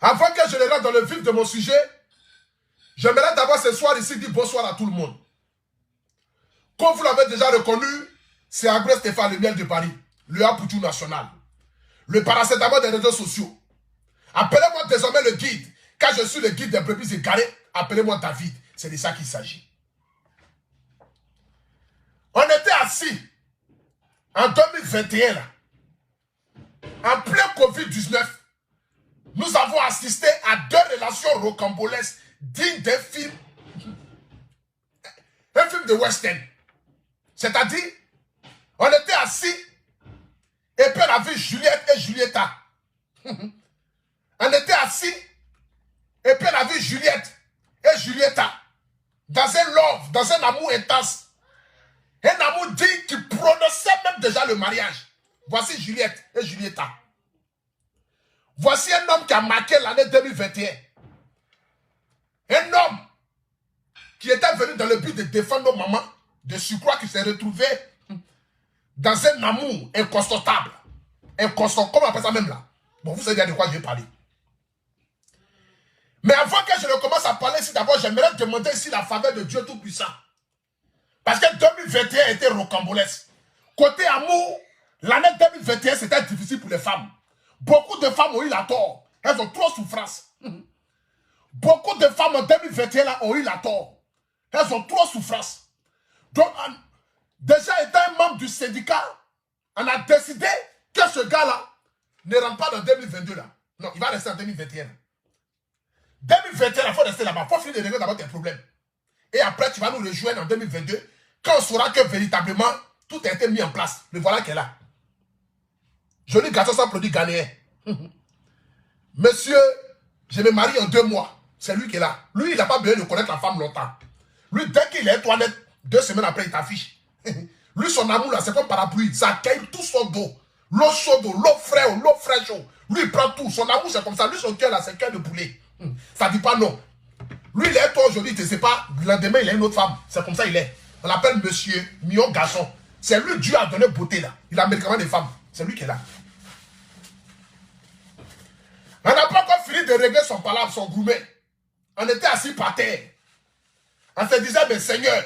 Avant que je ne rentre dans le vif de mon sujet, j'aimerais d'abord ce soir ici dire bonsoir à tout le monde. Comme vous l'avez déjà reconnu, c'est Agré Stéphane, le miel de Paris, le Apoutou national, le paracétamol des réseaux sociaux. Appelez-moi désormais le guide. Quand je suis le guide des brebis égarées, appelez-moi David. C'est de ça qu'il s'agit. On était assis en 2021, là, en plein Covid-19. Nous avons assisté à 2 relations rocambolesques dignes d'un film, un film de western. C'est-à-dire, on était assis et puis on a vu Juliette et Julieta. On était assis et puis on a vu Juliette et Julieta dans un love, dans un amour intense. Un amour digne qui prononçait même déjà le mariage. Voici Juliette et Julieta. Voici un homme qui a marqué l'année 2021. Un homme qui était venu dans le but de défendre nos mamans, de surcroît qui s'est retrouvé dans un amour inconstantable. Inconstant, comment on appelle ça même là? Bon, vous savez bien de quoi je vais parler. Mais avant que je ne commence à parler ici, d'abord, j'aimerais demander ici la faveur de Dieu Tout-Puissant. Parce que 2021 était rocambolesque. Côté amour, l'année 2021, c'était difficile pour les femmes. Beaucoup de femmes ont eu la tort. Elles ont trop souffrance. Beaucoup de femmes en 2021 là, ont eu la tort. Elles ont trop souffrance. Donc, déjà étant un membre du syndicat, on a décidé que ce gars-là ne rentre pas dans 2022 là. Non, il va rester en 2021. 2021, il faut rester là-bas. Il faut finir de régler d'abord tes problèmes. Et après, tu vas nous rejoindre en 2022 quand on saura que véritablement tout a été mis en place. Le voilà qui est là. Joli garçon sans produit ghanéen. Monsieur, je me marie en 2 mois. C'est lui qui est là. Lui, il n'a pas besoin de connaître la femme longtemps. Lui, dès qu'il est aux toilettes, 2 semaines après, il t'affiche. Lui, son amour, là, c'est comme parapluie. Ça accueille tout son dos. L'eau chaude, l'eau fraîche. Lui, il prend tout. Son amour, c'est comme ça. Lui, son cœur, là, c'est cœur de poulet. Ça ne dit pas non. Lui, il est toi aujourd'hui, tu ne sais pas. Le lendemain, il a une autre femme. C'est comme ça, il est. On l'appelle monsieur, mignon garçon. C'est lui, Dieu a donné beauté, là. Il a le médicament des femmes. C'est lui qui est là. On n'a pas encore fini de régler son palabre, son gourmet. On était assis par terre. On se disait, mais Seigneur,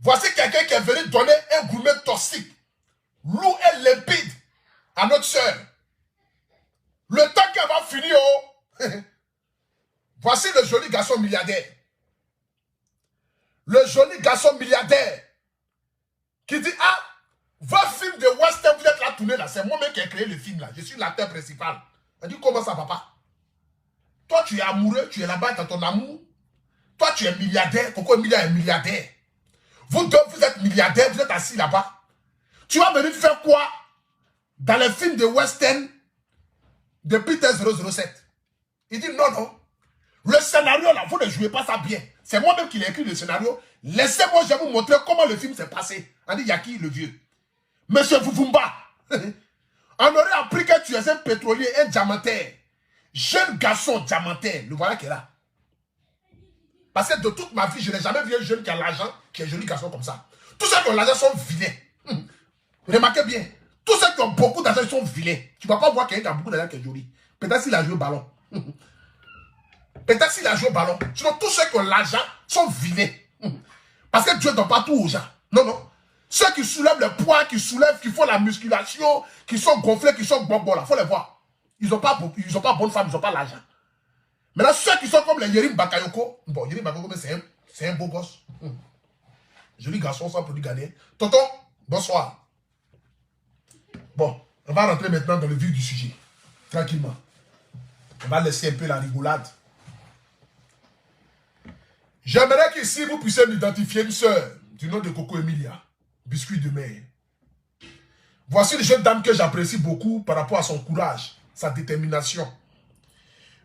voici quelqu'un qui est venu donner un gourmet toxique, lourd et limpide à notre soeur. Le temps qu'elle va finir, oh, voici le joli garçon milliardaire. Le joli garçon milliardaire qui dit, ah, votre film de western, vous êtes là tourné là, c'est moi-même qui ai créé le film là, je suis l'acteur principal. Elle dit, comment ça, papa? Toi, tu es amoureux, tu es là-bas dans ton amour. Toi, tu es milliardaire. Pourquoi Emilia est milliardaire? Vous deux, vous êtes milliardaire, vous êtes assis là-bas. Tu vas venir faire quoi dans les films de western de Peter 007? Il dit, non, non. Le scénario, là, vous ne jouez pas ça bien. C'est moi-même qui l'ai écrit, le scénario. Laissez-moi, je vais vous montrer comment le film s'est passé. On dit, Yaki, le vieux. Monsieur Vuvumba. On aurait appris que tu es un pétrolier, un diamantaire. Jeune garçon diamantaire. Le voilà qui est là. Parce que de toute ma vie, je n'ai jamais vu un jeune qui a l'argent, qui est un joli garçon comme ça. Tous ceux qui ont l'argent sont vilains. Remarquez bien. Tous ceux qui ont beaucoup d'argent sont vilains. Tu ne vas pas voir quelqu'un qui a beaucoup d'argent qui est joli. Peut-être s'il a joué au ballon. Peut-être s'il a joué au ballon. Sinon, tous ceux qui ont l'argent sont vilains. Parce que Dieu ne donne pas tout aux gens. Non, non. Ceux qui soulèvent le poids, qui soulèvent, qui font la musculation, qui sont gonflés, qui sont bonbons, là, il faut les voir. Ils n'ont pas bonne femme, ils n'ont pas l'argent. Maintenant, ceux qui sont comme les Yerim Bakayoko, bon, Yerim Bakayoko, c'est un beau gosse. Joli garçon sans produit ghanéen. Tonton, bonsoir. Bon, on va rentrer maintenant dans le vif du sujet. Tranquillement. On va laisser un peu la rigolade. J'aimerais qu'ici, vous puissiez m'identifier une sœur du nom de Coco Emilia, biscuit de mer. Voici une jeune dame que j'apprécie beaucoup par rapport à son courage, sa détermination.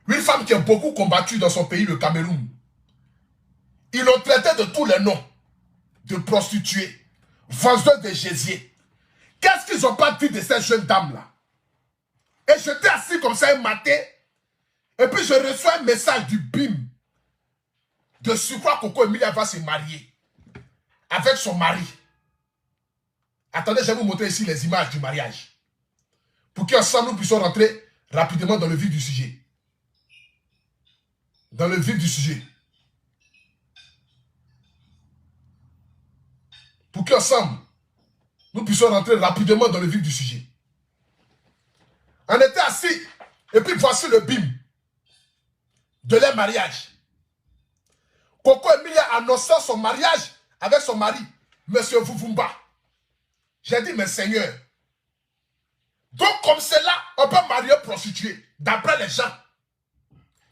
Une femme qui a beaucoup combattu dans son pays, le Cameroun. Ils l'ont traité de tous les noms. De prostituée, vendeuse de gésier. Qu'est-ce qu'ils n'ont pas dit de cette jeune dame-là? Et j'étais assis comme ça un matin. Et puis je reçois un message du BIM. De surcroît, Coco Emilia va se marier. Avec son mari. Attendez, je vais vous montrer ici les images du mariage. Pour qu'ensemble nous puissions rentrer rapidement dans le vif du sujet. dans le vif du sujet. Pour qu'ensemble, nous puissions rentrer rapidement dans le vif du sujet. On était assis, et puis voici le bim de leur mariage. Coco Emilia annonçant son mariage avec son mari, M. Vuvumba. J'ai dit, mais Seigneur, donc comme cela, on peut marier prostituée, d'après les gens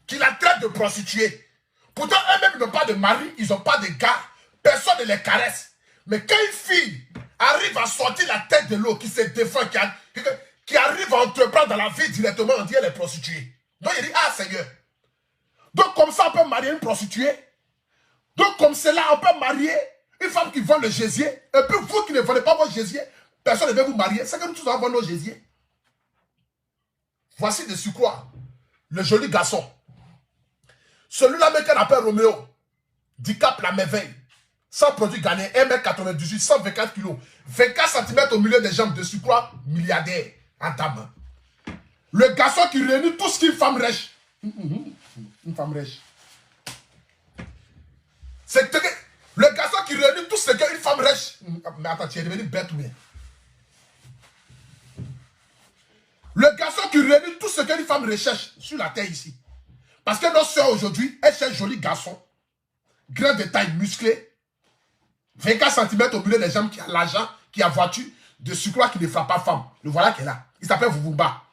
qui la traitent de prostituée. Pourtant, eux-mêmes n'ont pas de mari, ils n'ont pas de gars, personne ne les caresse. Mais quand une fille arrive à sortir la tête de l'eau, qui se défend, qui arrive à entreprendre dans la vie directement, on dit elle est prostituée. Donc il dit, ah Seigneur, donc comme ça on peut marier une prostituée. Donc comme cela on peut marier une femme qui vend le gésier. Et puis vous qui ne vendez pas vos gésiers, personne ne veut vous marier. C'est que nous tous allons vendre nos gésiers. Voici de surcroît le joli garçon. Celui-là même qu'on appelle Roméo, Dicap la merveille. Sans produit gagné, 1m98, 124 kg, 24 cm au milieu des jambes, de surcroît, milliardaire en table. Le garçon qui réunit tout ce qu'une femme riche. Une femme riche. C'est le garçon qui réunit tout ce qu'une femme riche. Mais attends, tu es devenu bête ou bien? Le garçon qui réunit tout ce qu'une femme recherche sur la terre ici. Parce que nos soeurs aujourd'hui, elles cherchent un joli garçon, grand de taille, musclé, 24 cm au milieu des jambes, qui a l'argent, qui a voiture, de surcroît qui ne frappe pas femme. Le voilà qui est là. Il s'appelle Vuvumba.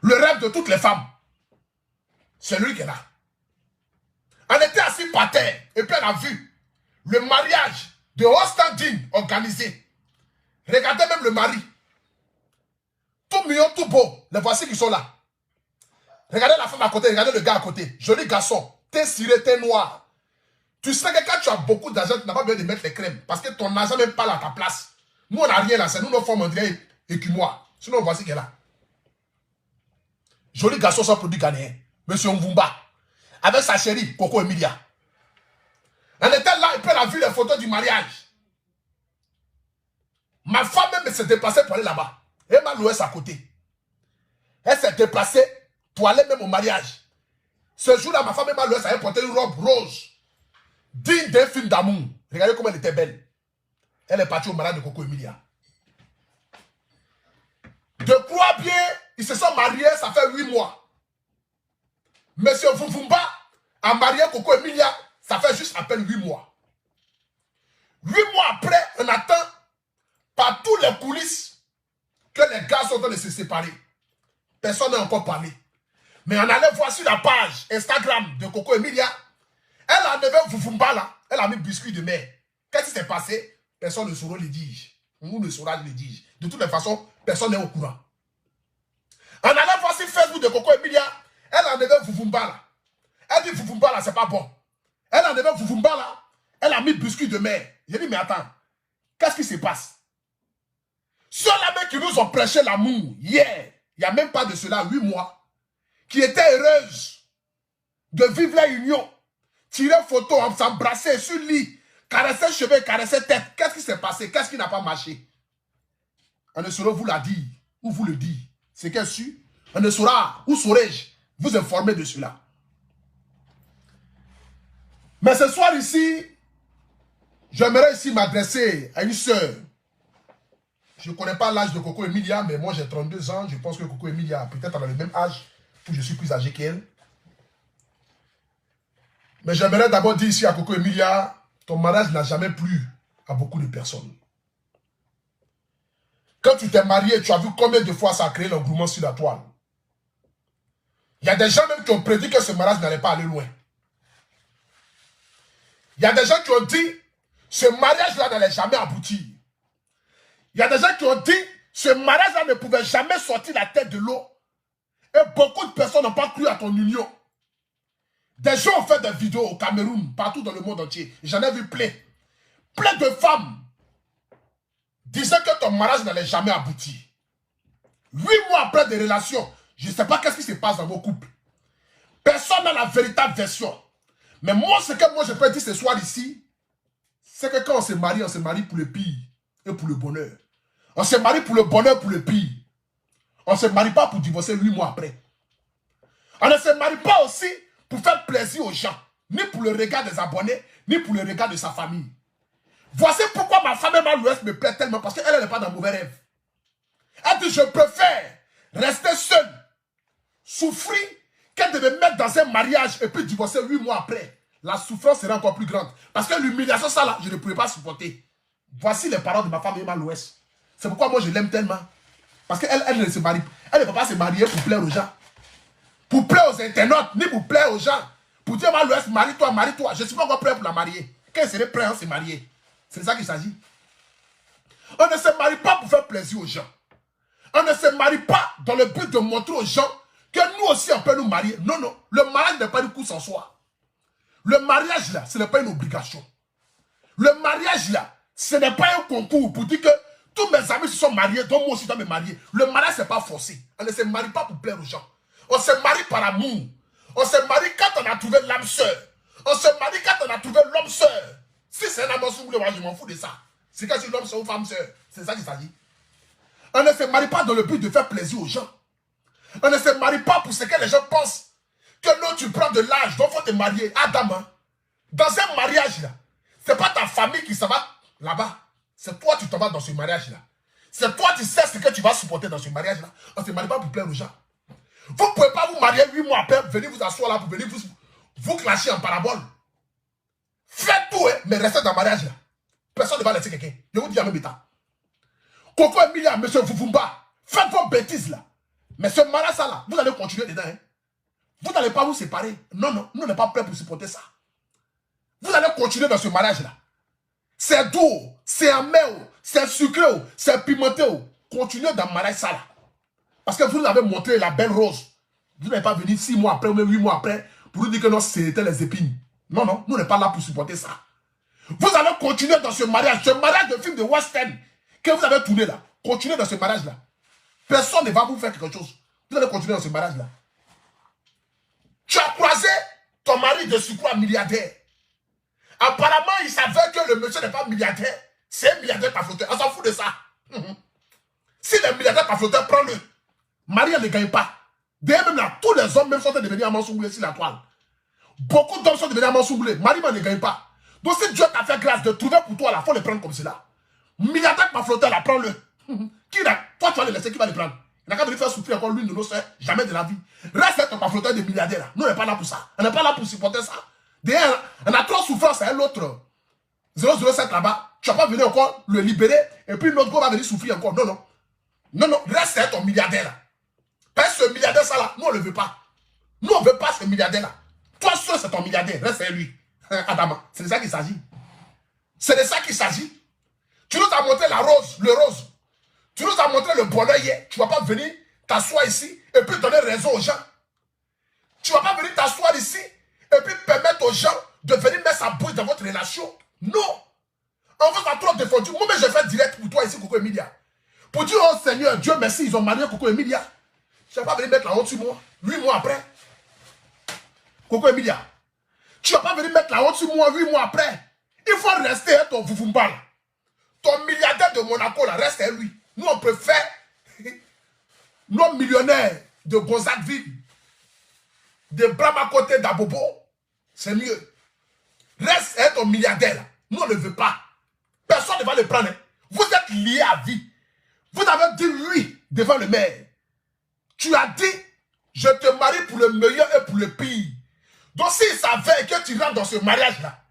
Le rêve de toutes les femmes. C'est lui qui est là. On était assis par terre et puis on a vu le mariage de haut standing organisé. Regardez même le mari. Tout mignon, tout beau. Les voici qui sont là. Regardez la femme à côté, regardez le gars à côté. Joli garçon. T'es ciré, t'es noir. Tu sais que quand tu as beaucoup d'argent, tu n'as pas besoin de mettre les crèmes. Parce que ton argent même pas à ta place. Nous, on n'a rien là. C'est nous, nos formes, on dirait écumoire. Sinon, voici qu'elle est là. Joli garçon sans produit ghanéen. Monsieur Mvumba. Avec sa chérie, Coco Emilia. On était là et puis on a vu les photos du mariage. Ma femme même s'est déplacée pour aller là-bas. Elle m'a loué à côté. Elle s'est déplacée pour aller même au mariage. Ce jour-là, ma femme m'a loué, elle portait une robe rose. Digne d'un film d'amour. Regardez comment elle était belle. Elle est partie au mariage de Coco Emilia. De quoi bien, ils se sont mariés, ça fait 8 mois. Monsieur Vuvumba a marié Coco Emilia, ça fait juste à peine 8 mois. 8 mois après, on attend par tous les coulisses que les gars sont en train de se séparer. Personne n'a encore parlé. Mais on allait voir sur la page Instagram de Coco Emilia. Elle a enlevé Vuvumba là. Elle a mis biscuit de mer. Qu'est-ce qui s'est passé? Personne ne saura le dire. Ou ne saura le dire. De toutes les façons, personne n'est au courant. On allait voir sur Facebook de Coco Emilia. Elle a enlevé Vuvumba là. Elle dit Vuvumba là, c'est pas bon. Elle a enlevé Vuvumba là. Elle a mis biscuit de mer. J'ai dit, mais attends. Qu'est-ce qui se passe? Ceux-là qui nous ont prêché l'amour hier, il n'y a même pas de cela 8 mois, qui étaient heureuses de vivre la union, tirer photo, s'embrasser sur le lit, caresser cheveux, caresser tête. Qu'est-ce qui s'est passé? Qu'est-ce qui n'a pas marché? On ne saura vous la dire, ou vous le dire. C'est qu'elle su. On ne saura, où saurais-je vous informer de cela. Mais ce soir ici, j'aimerais ici m'adresser à une sœur. Je ne connais pas l'âge de Coco Emilia, mais moi j'ai 32 ans. Je pense que Coco Emilia peut-être a le même âge, où je suis plus âgé qu'elle. Mais j'aimerais d'abord dire ici à Coco Emilia, ton mariage n'a jamais plu à beaucoup de personnes. Quand tu t'es marié, tu as vu combien de fois ça a créé l'engouement sur la toile. Il y a des gens même qui ont prédit que ce mariage n'allait pas aller loin. Il y a des gens qui ont dit, ce mariage-là n'allait jamais aboutir. Il y a des gens qui ont dit, ce mariage-là ne pouvait jamais sortir la tête de l'eau. Et beaucoup de personnes n'ont pas cru à ton union. Des gens ont fait des vidéos au Cameroun, partout dans le monde entier. J'en ai vu plein. Plein de femmes disaient que ton mariage n'allait jamais aboutir. 8 mois après des relations, je ne sais pas qu'est-ce qui se passe dans vos couples. Personne n'a la véritable version. Mais moi, ce que moi je peux dire ce soir ici, c'est que quand on se marie pour le pire et pour le bonheur. On se marie pour le bonheur, pour le pire. On ne se marie pas pour divorcer 8 mois après. On ne se marie pas aussi pour faire plaisir aux gens, ni pour le regard des abonnés, ni pour le regard de sa famille. Voici pourquoi ma femme Emma Louest me plaît tellement, parce qu'elle n'est pas dans mauvais rêve. Elle dit, je préfère rester seule, souffrir, qu'elle de me mettre dans un mariage et puis divorcer 8 mois après. La souffrance sera encore plus grande. Parce que l'humiliation, ça là, je ne pouvais pas supporter. Voici les paroles de ma femme Emma Louest. C'est pourquoi moi je l'aime tellement. Parce qu'elle ne se marie pas. Elle ne peut pas se marier pour plaire aux gens. Pour plaire aux internautes, ni pour plaire aux gens. Pour dire Emma Louest, marie-toi, marie-toi. Je ne suis pas encore prêt pour la marier. Quand elle serait prête à se marier. C'est de ça qu'il s'agit. On ne se marie pas pour faire plaisir aux gens. On ne se marie pas dans le but de montrer aux gens que nous aussi on peut nous marier. Non, non. Le mariage n'est pas une course en soi. Le mariage là, ce n'est pas une obligation. Le mariage là, ce n'est pas un concours pour dire que tous mes amis se sont mariés, donc moi aussi je dois me marier. Le mariage, ce n'est pas forcé. On ne se marie pas pour plaire aux gens. On se marie par amour. On se marie quand on a trouvé l'âme sœur. On se marie quand on a trouvé l'homme sœur. Si c'est un amour, moi je m'en fous de ça. C'est quand c'est l'homme sœur ou femme sœur. C'est ça qu'il s'agit. On ne se marie pas dans le but de faire plaisir aux gens. On ne se marie pas pour ce que les gens pensent. Que non, tu prends de l'âge, donc il faut te marier. Adam, hein? Dans un mariage là, ce n'est pas ta famille qui s'en va là-bas. C'est toi qui t'en vas dans ce mariage là. C'est toi qui sais ce que tu vas supporter dans ce mariage là. On ne se marie pas pour plaire aux gens. Vous ne pouvez pas vous marier 8 mois après, venir vous asseoir là pour venir vous clasher en parabole. Faites tout, hein, mais restez dans le mariage là. Personne ne va laisser quelqu'un. Je vous dis en même état. Coco Emilia, monsieur Fufumba, faites vos bêtises là. Mais ce mariage là, vous allez continuer dedans. Hein. Vous n'allez pas vous séparer. Non, non, nous n'sommes pas prêts pour supporter ça. Vous allez continuer dans ce mariage là. C'est doux, c'est amer, c'est sucré, c'est pimenté. Continuez dans le mariage ça là. Parce que vous nous avez montré la belle rose. Vous n'allez pas venir 6 mois après ou même 8 mois après pour nous dire que non, c'était les épines. Non, non, nous n'sommes pas là pour supporter ça. Vous allez continuer dans ce mariage de film de West End que vous avez tourné là. Continuez dans ce mariage là. Personne ne va vous faire quelque chose. Vous allez continuer dans ce mariage là. Tu as croisé ton mari de surcroît milliardaire. Apparemment, il savait que le monsieur n'est pas milliardaire. C'est un milliardaire par flotteur. On s'en fout de ça. Si le milliardaire par flotteur, prends-le. Marie ne gagne pas. D'ailleurs, même là, tous les hommes même sont devenus Amansouboulé sur la toile. Beaucoup d'hommes sont devenus Amansouboulé. Marie ne gagne pas. Donc si Dieu t'a fait grâce de trouver pour toi, il faut le prendre comme cela. Milliardaire par flotteur, là, prends-le. Toi, tu vas le laisser, qui va le prendre? Il n'a qu'à venir faire souffrir encore l'une de nos soeurs, jamais de la vie. Reste ton flotteur de milliardaire là. Nous, on n'est pas là pour ça. On n'est pas là pour supporter ça. D'ailleurs, on a trop souffrance à l'autre 007 là-bas. Tu vas pas venir encore le libérer et puis l'autre va venir souffrir encore. Non, non. Non, non. Reste ton milliardaire là. Parce que ce milliardaire ça là, nous on ne le veut pas. Nous on ne veut pas ce milliardaire là. Toi seul c'est ton milliardaire. Reste lui. Adama. C'est de ça qu'il s'agit. C'est de ça qu'il s'agit. Tu nous as montré la rose, le rose. Tu nous as montré le bonheur hier. Tu ne vas pas venir t'asseoir ici et puis donner raison aux gens. Tu ne vas pas venir t'asseoir ici et puis permettre aux gens de venir mettre sa bouche dans votre relation. Non. On vous a trop défendu. Moi-même, j'ai fait direct pour toi ici, Coco Emilia. Pour dire, oh Seigneur, Dieu merci, ils ont marié Coco Emilia. Je ne vais pas venir mettre la honte sur moi. 8 mois après. Coco Emilia. Tu ne vas pas venir mettre la honte sur moi 8 mois après. Il faut rester à ton Fufumba. Ton milliardaire de Monaco, là, reste à lui. Nous, on préfère nos millionnaires de Gonzagueville, de Bramacoté, d'Abobo. C'est mieux. Reste à ton milliardaire, là. Nous, on ne le veut pas. Personne ne va le prendre. Vous êtes liés à vie. Vous avez dit oui devant le maire. Tu as dit, je te marie pour le meilleur et pour le pire. Donc, s'il savait que tu rentres dans ce mariage-là,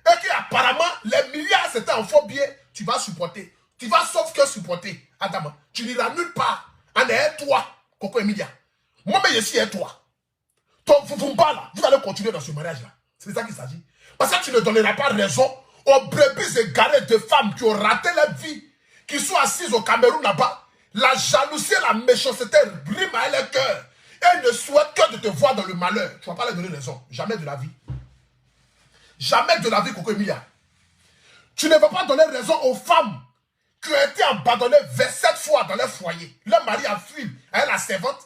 et qu'apparemment, les milliards, c'était un faux billet, tu vas supporter. Tu vas sauf que supporter, Adama. Tu n'iras nulle part. En est toi, Coco Emilia. Moi-même, je suis à toi. Ton Fufumba, là, vous allez continuer dans ce mariage-là. C'est de ça qu'il s'agit. Parce que tu ne donneras pas raison aux brebis égarées de femmes qui ont raté leur vie, qui sont assises au Cameroun là-bas. La jalousie et la méchanceté briment à leur cœur. Elles ne souhaitent que de te voir dans le malheur. Tu ne vas pas leur donner raison. Jamais de la vie. Jamais de la vie, Coco Emilia. Tu ne vas pas donner raison aux femmes qui ont été abandonnées 27 fois dans leur foyer. Leur mari a fui à la servante.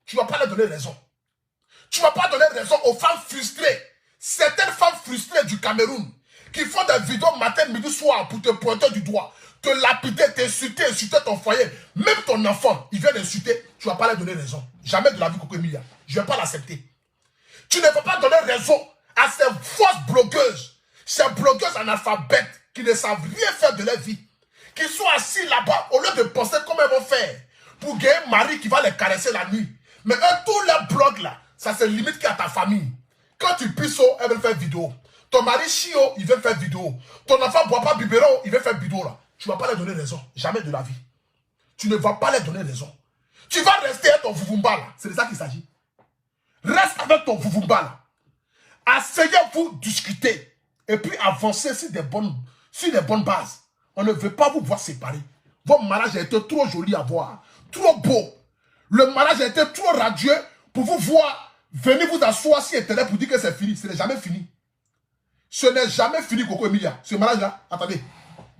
Tu ne vas pas leur donner raison. Tu ne vas pas donner raison aux femmes frustrées. Certaines femmes frustrées du Cameroun qui font des vidéos matin, midi, soir pour te pointer du doigt, te lapider, t'insulter, insulter ton foyer. Même ton enfant, il vient d'insulter. Tu ne vas pas leur donner raison. Jamais de la vie, Coco Emilia. Je ne vais pas l'accepter. Tu ne peux pas donner raison à ces fausses blogueuses, ces blogueuses analphabètes qui ne savent rien faire de leur vie, qui sont assis là-bas au lieu de penser comment elles vont faire pour gagner un mari qui va les caresser la nuit. Mais eux, tous leurs blogs là, ça se limite qu'à ta famille. Quand tu pisses, elles veulent faire vidéo. Ton mari chio, il veut faire vidéo. Ton enfant boit pas biberon, il veut faire vidéo là. Tu ne vas pas leur donner raison, jamais de la vie. Tu ne vas pas leur donner raison. Tu vas rester avec ton vuvumba là, c'est de ça qu'il s'agit. Reste avec ton vuvumba là. Asseyez-vous, discuter. Et puis avancez sur des bonnes bases. On ne veut pas vous voir séparer. Votre mariage a été trop joli à voir. Trop beau. Le mariage a été trop radieux pour vous voir venir vous asseoir sur Internet pour dire que c'est fini. Ce n'est jamais fini. Ce n'est jamais fini, Coco Emilia. Ce mariage-là, attendez.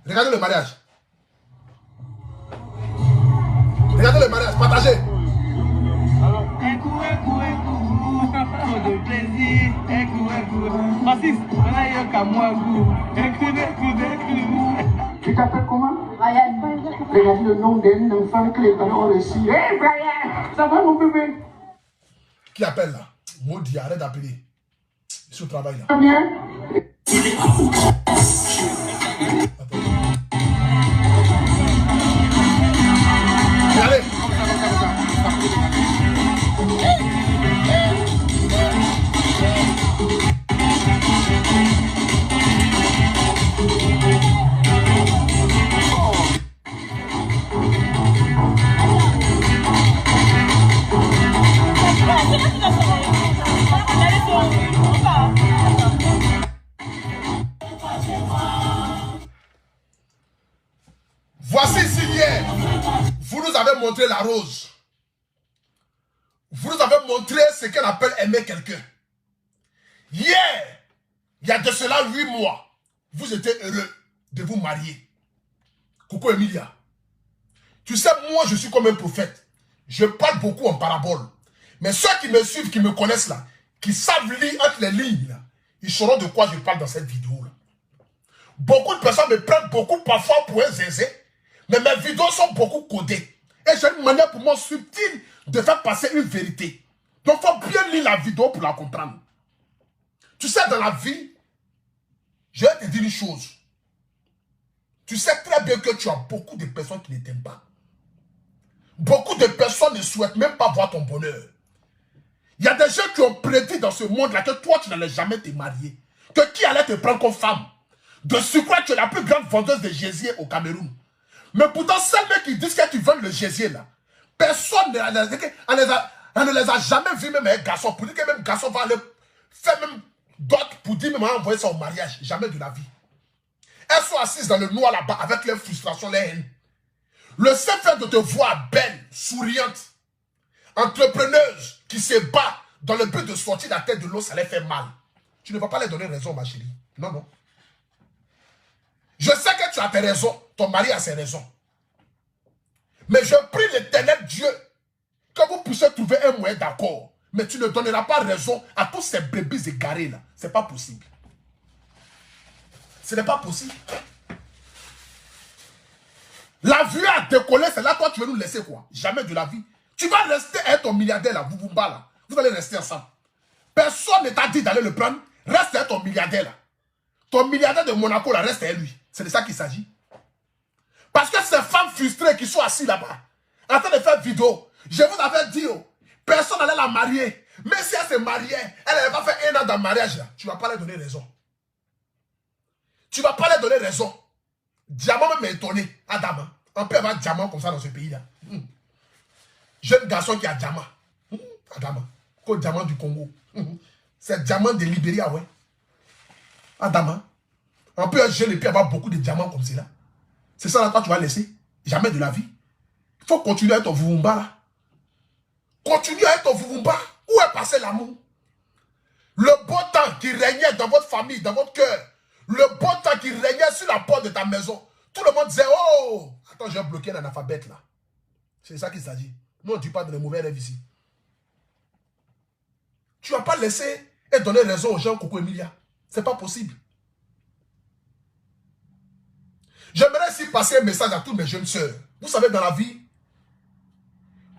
Regardez le mariage. Regardez le mariage, partagez. De plaisir, tu t'appelles comment? Brian. Regardez le nom d'un enfant que les parents ont reçu. Hey Brian, ça va mon bébé? Qui appelle là? Maudit, arrête d'appeler. Je suis au travail là. Ça bien? Regardez. Voici ici hier, vous nous avez montré la rose. Vous nous avez montré ce qu'on appelle aimer quelqu'un. Hier, il y a de cela 8 mois, vous étiez heureux de vous marier. Coco Emilia, tu sais, moi je suis comme un prophète. Je parle beaucoup en parabole. Mais ceux qui me suivent, qui me connaissent là, qui savent lire entre les lignes là, ils sauront de quoi je parle dans cette vidéo là. Beaucoup de personnes me prennent beaucoup parfois pour un zézé. Mais mes vidéos sont beaucoup codées. Et j'ai une manière pour moi subtile de faire passer une vérité. Donc il faut bien lire la vidéo pour la comprendre. Tu sais, dans la vie, je vais te dire une chose. Tu sais très bien que tu as beaucoup de personnes qui ne t'aiment pas. Beaucoup de personnes ne souhaitent même pas voir ton bonheur. Il y a des gens qui ont prédit dans ce monde-là que toi, tu n'allais jamais te marier. Que qui allait te prendre comme femme. De surcroît, tu es la plus grande vendeuse de gésier au Cameroun. Mais pourtant, celles qui disent que tu vends le gésier là, personne ne les a jamais vus, même un garçon, pour dire que même garçon va aller faire même d'autres pour dire même envoyer ça au mariage. Jamais de la vie. Elles sont assises dans le noir là-bas avec leurs frustrations, leurs haines. Le seul fait de te voir belle, souriante, entrepreneuse, qui se bat dans le but de sortir la tête de l'eau, ça les fait mal. Tu ne vas pas les donner raison, ma chérie. Non, non. Je sais que tu as tes raisons, ton mari a ses raisons. Mais je prie l'Éternel Dieu que vous puissiez trouver un moyen d'accord. Mais tu ne donneras pas raison à tous ces bébés égarés là. Ce n'est pas possible. Ce n'est pas possible. La vie a décollé, c'est là toi tu veux nous laisser quoi? Jamais de la vie. Tu vas rester avec ton milliardaire là, Vuvumba là. Vous allez rester ensemble. Personne ne t'a dit d'aller le prendre. Reste avec ton milliardaire là. Ton milliardaire de Monaco là, reste avec lui. C'est de ça qu'il s'agit. Parce que ces femmes frustrées qui sont assises là-bas, en train de faire vidéo, je vous avais dit, personne n'allait la marier. Mais si elle se mariait, elle n'avait pas fait 1 an dans le mariage là. Tu ne vas pas leur donner raison. Tu ne vas pas leur donner raison. Diamant même étonné. Adam, on peut avoir diamant comme ça dans ce pays-là. Jeune garçon qui a diamant. Adam, quoi diamant du Congo. C'est diamant de Libéria, ouais. Adam, on peut être jeune et puis avoir beaucoup de diamants comme cela. C'est ça là que tu vas laisser. Jamais de la vie. Il faut continuer à être ton Vuvumba là. Continue à être ton Vuvumba. Où est passé l'amour? Le beau temps qui régnait dans votre famille, dans votre cœur. Le beau temps qui régnait sur la porte de ta maison. Tout le monde disait, oh, attends, j'ai bloqué un analphabète là. C'est ça qu'il s'agit. Nous, on ne dit pas de les mauvais rêves ici. Tu ne vas pas laisser et donner raison aux gens, Coco Emilia. Ce n'est pas possible. J'aimerais ici passer un message à toutes mes jeunes sœurs. Vous savez, dans la vie,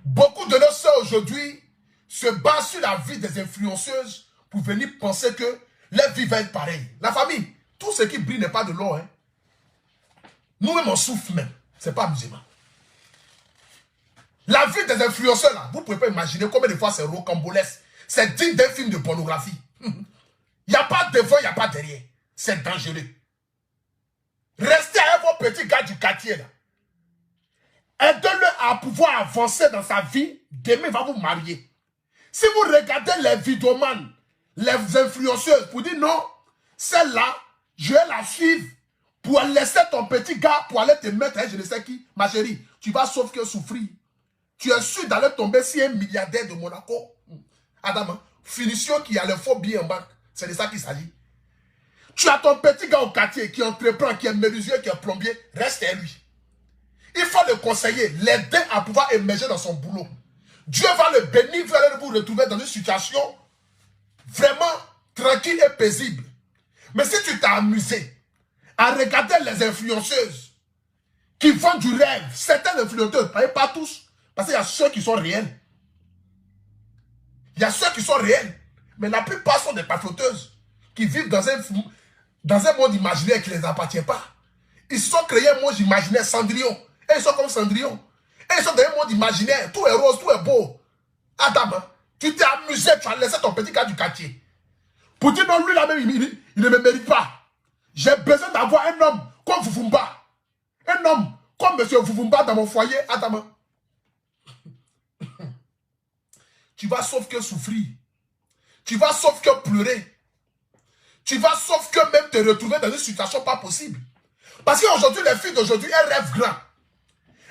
beaucoup de nos sœurs aujourd'hui se basent sur la vie des influenceuses pour venir penser que leur vie va être pareille. La famille, tout ce qui brille n'est pas de l'or. Hein. Nous-mêmes, on souffre même. Ce n'est pas amusement. La vie des influenceurs, là, vous ne pouvez pas imaginer combien de fois c'est rocambolesque. C'est digne d'un film de pornographie. Il n'y a pas devant, il n'y a pas derrière. C'est dangereux. Restez avec vos petits gars du quartier, là. Aidez-le à pouvoir avancer dans sa vie. Demain, il va vous marier. Si vous regardez les vidéomans, les influenceuses, pour dire non, celle-là, je vais la suivre pour laisser ton petit gars pour aller te mettre, je ne sais qui, ma chérie, tu vas sauf que souffrir. Tu es sûr d'aller tomber si un milliardaire de Monaco. Adam, finition qui a le faux billet en banque. C'est de ça qu'il s'agit. Tu as ton petit gars au quartier qui entreprend, qui est menuisier, qui est plombier. Reste à lui. Il faut le conseiller, l'aider à pouvoir émerger dans son boulot. Dieu va le bénir, vous allez vous retrouver dans une situation vraiment tranquille et paisible. Mais si tu t'es amusé à regarder les influenceuses qui font du rêve, certains influenceurs, pas tous, parce qu'il y a ceux qui sont réels. Il y a ceux qui sont réels. Mais la plupart sont des pafloteuses qui vivent dans un monde imaginaire qui ne les appartient pas. Ils se sont créés un monde imaginaire Cendrillon. Et ils sont comme Cendrillon. Et ils sont dans un monde imaginaire. Tout est rose, tout est beau. Adam, tu t'es amusé, tu as laissé ton petit gars du quartier. Pour dire non, lui là-même, il ne me mérite pas. J'ai besoin d'avoir un homme comme Fufumba. Un homme comme M. Fufumba dans mon foyer. Adam. Tu vas sauf que souffrir. Tu vas sauf que pleurer. Tu vas sauf que même te retrouver dans une situation pas possible. Parce qu'aujourd'hui, les filles d'aujourd'hui, elles rêvent grand.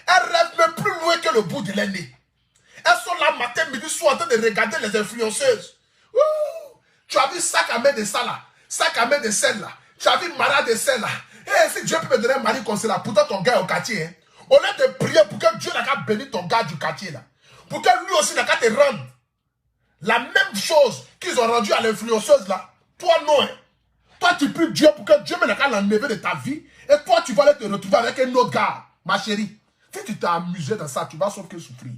Elles rêvent même plus loin que le bout de leur nez. Elles sont là matin, midi, soir en train de regarder les influenceuses. Ouh, tu as vu sac à main de ça là, sac à main de celle là. Tu as vu Mara de celle là. Et si Dieu peut me donner un mari comme cela, pourtant ton gars est au quartier. Hein. Au lieu de prier pour que Dieu n'a qu'à bénir ton gars du quartier là. Pour que lui aussi n'a qu'à te rendre la même chose qu'ils ont rendu à l'influenceuse là. Toi non. Hein. Toi tu pries Dieu pour que Dieu n'a qu'à l'enlever de ta vie. Et toi tu vas aller te retrouver avec un autre gars. Ma chérie, si tu t'es amusé dans ça, tu vas sauf que souffrir.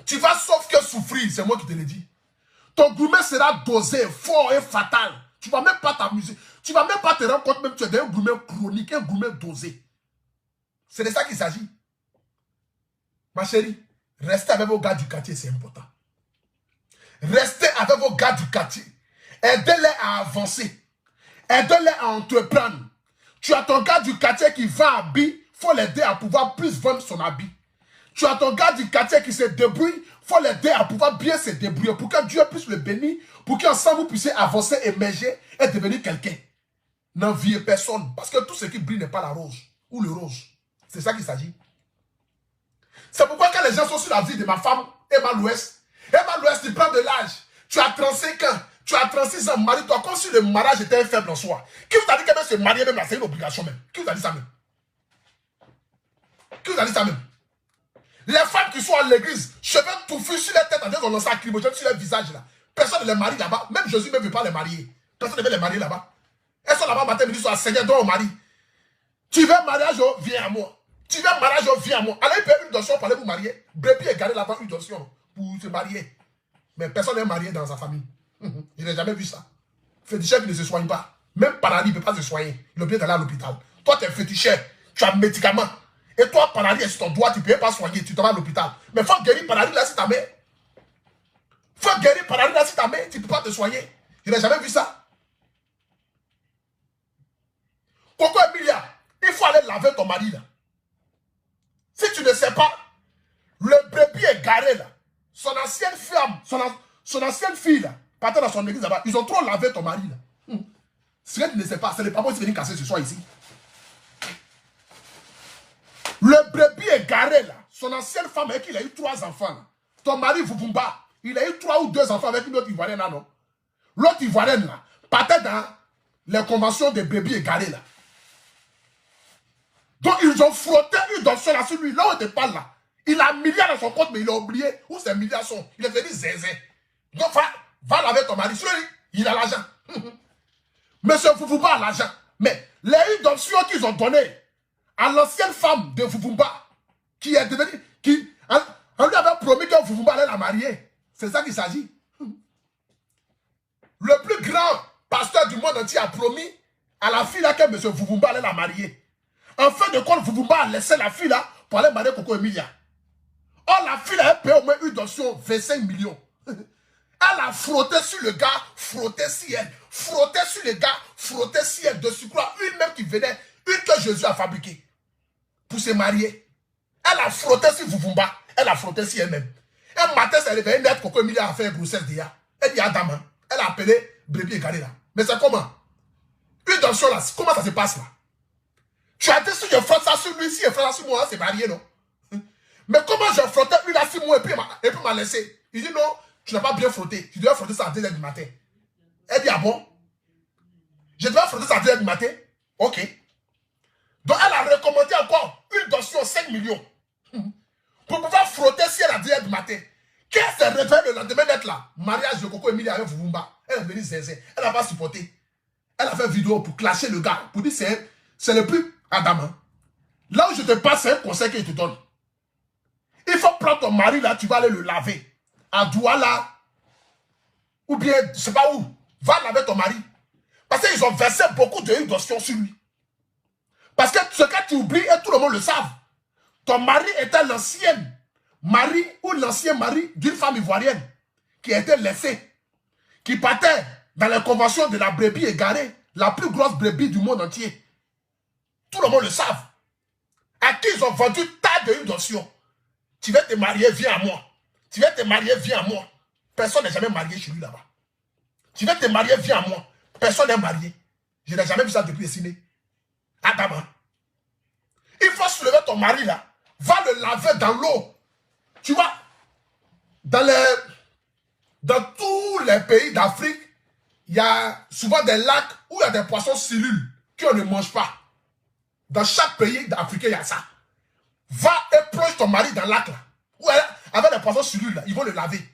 Tu vas sauf que souffrir, c'est moi qui te le dis. Ton gourmet sera dosé, fort et fatal. Tu ne vas même pas t'amuser. Tu ne vas même pas te rendre compte même que tu es un gourmet chronique, un gourmet dosé. C'est de ça qu'il s'agit. Ma chérie, restez avec vos gars du quartier, c'est important. Restez avec vos gars du quartier. Aidez-les à avancer. Aidez-les à entreprendre. Tu as ton gars du quartier qui vend habit, il faut l'aider à pouvoir plus vendre son habit. Tu as ton gars du quartier qui se débrouille, il faut l'aider à pouvoir bien se débrouiller pour que Dieu puisse le bénir, pour qu'ensemble vous puissiez avancer, émerger et devenir quelqu'un. N'enviez personne, parce que tout ce qui brille n'est pas la rose ou le rose. C'est ça qu'il s'agit. C'est pourquoi quand les gens sont sur la vie de ma femme, Emma Louest, tu prends de l'âge, tu as 35 ans, tu as 36 ans, marie-toi comme si le mariage était un faible en soi. Qui vous a dit qu'elle se marier même là, c'est une obligation même? Qui vous a dit ça même? Qui vous a dit ça même? Les femmes qui sont à l'église, cheveux touffus sur les têtes, en disant qu'on lance lacrymogène sur leur visage là. Personne ne les marie là-bas. Même Jésus ne veut pas les marier. Personne ne veut les marier là-bas. Elles sont là-bas matin, midi, soir, Seigneur, donne au mari. Tu veux mariage, viens à moi. Tu veux mariage, viens à moi. Allez payer une donation pour aller vous marier. Brebis est garé là-bas une donation pour se marier. Mais personne n'est marié dans sa famille. Je n'ai jamais vu ça. Féticheur qui ne se soigne pas. Même paradis ne peut pas se soigner. Il est obligé d'aller à l'hôpital. Toi, tu es féticheur. Tu as un médicament. Et toi, paradis est sur ton doigt, tu ne peux pas soigner. Tu te vas à l'hôpital. Mais il faut guérir paradis là si ta mère. Il faut guérir paradis là si ta mère. Tu ne peux pas te soigner. Je n'ai jamais vu ça. Coco Emilia, il faut aller laver ton mari là. Si tu ne sais pas, le brebis est garé là. Son ancienne femme, son ancienne fille là, partait dans son église là-bas. Ils ont trop lavé ton mari là. Ce que tu ne sais pas, c'est le papa qui est venu casser ce soir ici. Le brebis est garé là. Son ancienne femme avec qui il a eu 3 enfants là. Ton mari Fufumba, il a eu 3 ou 2 enfants avec une autre Ivoirienne là, non? L'autre Ivoirienne là, partait dans les conventions des brebis égarés là. Donc ils ont frotté une donation là sur lui. Là où il te parle là. Il a un milliard dans son compte, mais il a oublié où ces milliards sont. Il est venu zézé. Donc va laver ton mari. Sur lui, il a l'argent. Monsieur Fufumba a l'argent. Mais les donations qu'ils ont données à l'ancienne femme de Fufumba, qui est devenue, on lui avait promis que Fufumba allait la marier. C'est ça qu'il s'agit. gars du monde entier a promis à la fille là que M. Vuvumba allait la marier. En fin de compte, Vuvumba a laissé la fille là pour aller marier Coco Emilia. Or, la fille a payé au moins une donation 25 millions. Elle a frotté sur le gars, frotté sur elle. Frotté sur le gars, frotté sur elle. De surcroît, une même qui venait, une que Jésus a fabriquée pour se marier. Elle a frotté sur Vuvumba. Elle a frotté sur elle-même. Un matin, elle est réveillée, net Coco Emilia a fait une grossesse déjà. Elle dit à Adam, elle a appelé brebis égaré là. Mais c'est comment? Une donation là, comment ça se passe là? Tu as dit si je frotte ça sur lui, si je frotte ça sur moi, c'est marié, non? Mais comment je frottais une là sur moi et puis m'a laissé? Il dit non, tu n'as pas bien frotté. Tu dois frotter ça à 2h du matin. Elle dit ah bon? Je dois frotter ça à 2h du matin? Ok. Donc elle a recommandé encore une donation 5 millions. Pour pouvoir frotter si elle à 2h du matin. Qu'est-ce qu'elle réveille le lendemain d'être là? Mariage de Coco Emilia avec Vuvumba. Elle est venue zézé. Elle n'a pas supporté. Elle a fait vidéo pour clasher le gars. Pour dire c'est le plus Adam. Hein. Là où je te passe, c'est un conseil qu'il te donne. Il faut prendre ton mari là, tu vas aller le laver. À Douala. Ou bien, je ne sais pas où. Va laver ton mari. Parce qu'ils ont versé beaucoup de d'otions sur lui. Parce que ce que tu oublies, et tout le monde le savent. Ton mari était l'ancien mari ou l'ancien mari d'une femme ivoirienne qui a été laissée. Qui partait dans les conventions de la brebis égarée. La plus grosse brebis du monde entier. Tout le monde le savent. À qui ils ont vendu tas de d'otions. Tu veux te marier, viens à moi. Tu veux te marier, viens à moi. Personne n'est jamais marié chez lui là-bas. Tu veux te marier, viens à moi. Personne n'est marié. Je n'ai jamais vu ça depuisEssiné. Adam. Il faut soulever ton mari là. Va le laver dans l'eau. Tu vois, dans tous les pays d'Afrique, il y a souvent des lacs où il y a des poissons cellules qu'on ne mange pas. Dans chaque pays d'Afrique, il y a ça. Va et plonge ton mari dans le lac là. Où avec les poissons sur lui là, ils vont le laver.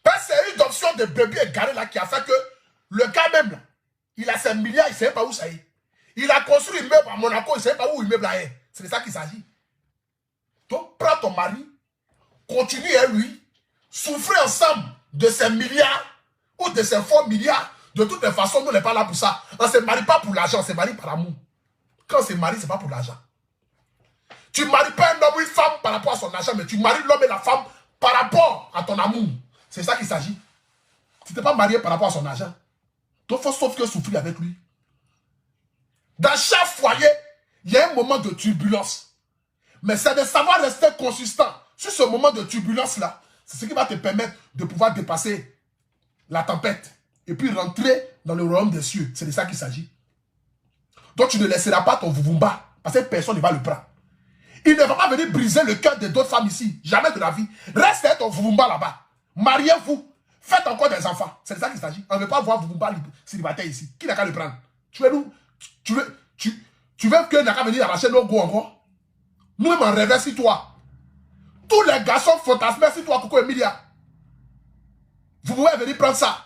Parce que c'est une option de bébé égaré là qui a fait que le gars même là, il a ses milliards, il ne sait pas où ça est. Il a construit un immeuble à Monaco, il ne sait pas où l'immeuble là est. C'est de ça qu'il s'agit. Donc prends ton mari, continue à lui, souffrez ensemble de ses milliards ou de ses faux milliards. De toutes les façons, nous n'est pas là pour ça. On ne se marie pas pour l'argent, on se marie par amour. Quand on se marie, ce n'est pas pour l'argent. Tu ne maries pas un homme ou une femme par rapport à son argent, mais tu maries l'homme et la femme par rapport à ton amour. C'est ça qu'il s'agit. Tu n'es pas marié par rapport à son argent. Donc, il faut sauf que souffrir avec lui. Dans chaque foyer, il y a un moment de turbulence. Mais c'est de savoir rester consistant sur ce moment de turbulence-là. C'est ce qui va te permettre de pouvoir dépasser la tempête et puis rentrer dans le royaume des cieux. C'est de ça qu'il s'agit. Donc, tu ne laisseras pas ton Vuvumba parce que personne ne va le prendre. Il ne va pas venir briser le cœur de d'autres femmes ici. Jamais de la vie. Restez ton Vuvumba là-bas. Mariez-vous. Faites encore des enfants. C'est de ça qu'il s'agit. On ne veut pas voir Vuvumba célibataire ici. Qui n'a qu'à le prendre? Tu veux que n'a qu'à venir arracher nos go encore? Nous-mêmes on rêvait sur toi. Tous les garçons fantasmés sur toi, Coco Emilia. Vous pouvez venir prendre ça.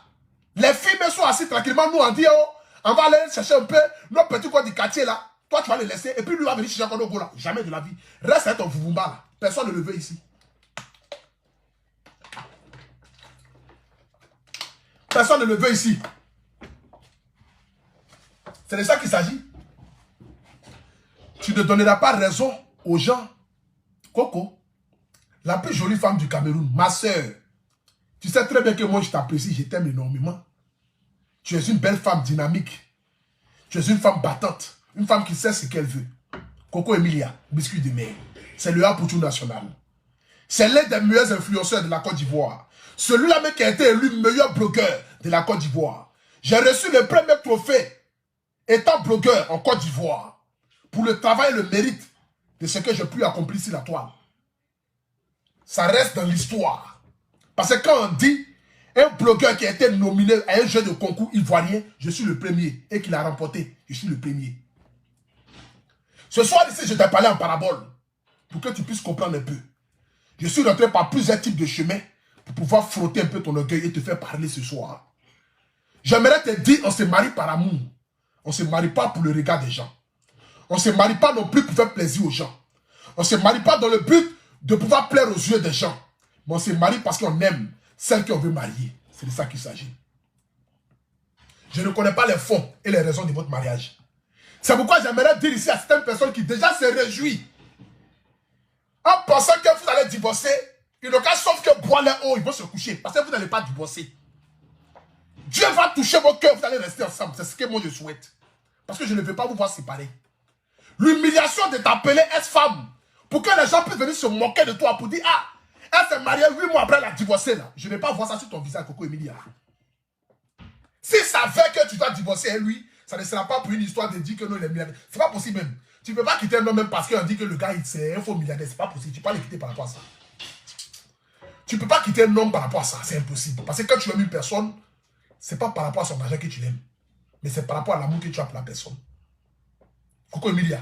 Les filles sont assis tranquillement. Nous on dit, oh, on va aller chercher un peu nos petits coins du quartier là. Toi, tu vas les laisser et puis lui va venir chercher encore nos go là. Jamais de la vie. Reste avec ton Vuvumba là. Personne ne le veut ici. Personne ne le veut ici. C'est de ça qu'il s'agit. Tu ne donneras pas raison aux gens. Coco, la plus jolie femme du Cameroun, ma soeur. Tu sais très bien que moi je t'apprécie, je t'aime énormément. Tu es une belle femme dynamique. Tu es une femme battante. Une femme qui sait ce qu'elle veut. Coco Emilia, biscuit de mer. C'est le A pour tout national. C'est l'un des meilleurs influenceurs de la Côte d'Ivoire. Celui-là même qui a été élu meilleur blogueur de la Côte d'Ivoire. J'ai reçu le premier trophée étant blogueur en Côte d'Ivoire pour le travail et le mérite de ce que j'ai pu accomplir sur la toile. Ça reste dans l'histoire. Parce que quand on dit un blogueur qui a été nominé à un jeu de concours ivoirien, je suis le premier. Et qu'il a remporté, je suis le premier. Ce soir ici, je t'ai parlé en parabole pour que tu puisses comprendre un peu. Je suis rentré par plusieurs types de chemins pour pouvoir frotter un peu ton orgueil et te faire parler ce soir. J'aimerais te dire, on se marie par amour. On ne se marie pas pour le regard des gens. On ne se marie pas non plus pour faire plaisir aux gens. On ne se marie pas dans le but de pouvoir plaire aux yeux des gens. Mais on se marie parce qu'on aime celle qu'on veut marier. C'est de ça qu'il s'agit. Je ne connais pas les fonds et les raisons de votre mariage. C'est pourquoi j'aimerais dire ici à certaines personnes qui déjà se réjouissent en pensant que vous allez divorcer. Ils n'ont qu'à sauf que boire les eaux, ils vont se coucher parce que vous n'allez pas divorcer. Dieu va toucher vos cœurs, vous allez rester ensemble. C'est ce que moi je souhaite. Parce que je ne veux pas vous voir séparer. L'humiliation de t'appeler ex-femme pour que les gens puissent venir se moquer de toi pour dire ah, elle s'est mariée 8 mois après, elle a divorcé là. Je ne vais pas voir ça sur ton visage, Coco Emilia. S'il savait que tu dois divorcer avec lui, ça ne sera pas pour une histoire de dire que non, il est milliardaire. C'est pas possible même. Tu ne peux pas quitter un homme même parce qu'on dit que le gars, c'est un faux milliardaire. C'est pas possible. Tu peux pas le quitter par rapport à ça. Tu ne peux pas quitter un homme par rapport à ça. C'est impossible. Parce que quand tu aimes une personne, ce n'est pas par rapport à son argent que tu l'aimes. Mais c'est par rapport à l'amour que tu as pour la personne. Coco Emilia,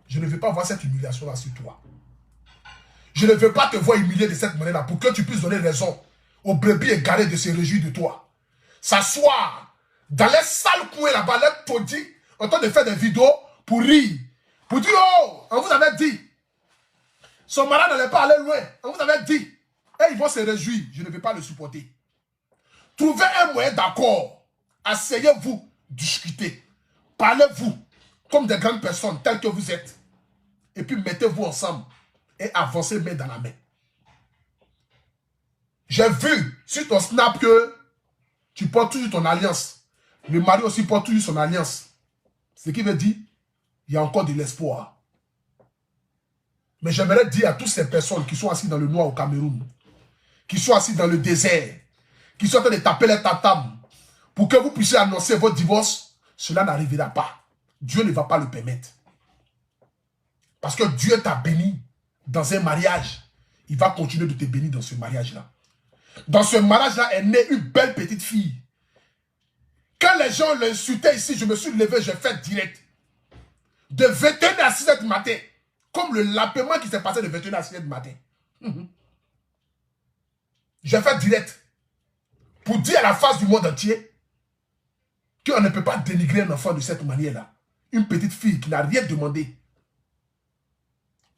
je ne veux pas voir cette humiliation-là sur toi. Je ne veux pas te voir humilier de cette manière-là pour que tu puisses donner raison aux brebis égarées de se réjouir de toi. S'asseoir dans les sales coins là-bas, les taudis, en train de faire des vidéos pour rire. Pour dire, oh, on vous avait dit. Son mari n'allait pas aller loin. On vous avait dit. Et ils vont se réjouir. Je ne vais pas le supporter. Trouvez un moyen d'accord. Asseyez-vous, discutez. Parlez-vous comme des grandes personnes telles que vous êtes. Et puis mettez-vous ensemble et avancez main dans la main. J'ai vu sur ton snap que tu portes toujours ton alliance. Le mari aussi porte toujours son alliance. Ce qui veut dire il y a encore de l'espoir. Mais j'aimerais dire à toutes ces personnes qui sont assises dans le noir au Cameroun, qui sont assises dans le désert, qui sont en train de taper les tatames, pour que vous puissiez annoncer votre divorce, cela n'arrivera pas. Dieu ne va pas le permettre. Parce que Dieu t'a béni dans un mariage. Il va continuer de te bénir dans ce mariage-là. Dans ce mariage-là est née une belle petite fille. Quand les gens l'insultaient ici, je me suis levé, j'ai fait direct. De 21h à 6h du matin. Comme le lapement qui s'est passé de 21h à 6h du matin. J'ai fait direct. Pour dire à la face du monde entier qu'on ne peut pas dénigrer un enfant de cette manière-là. Une petite fille qui n'a rien demandé.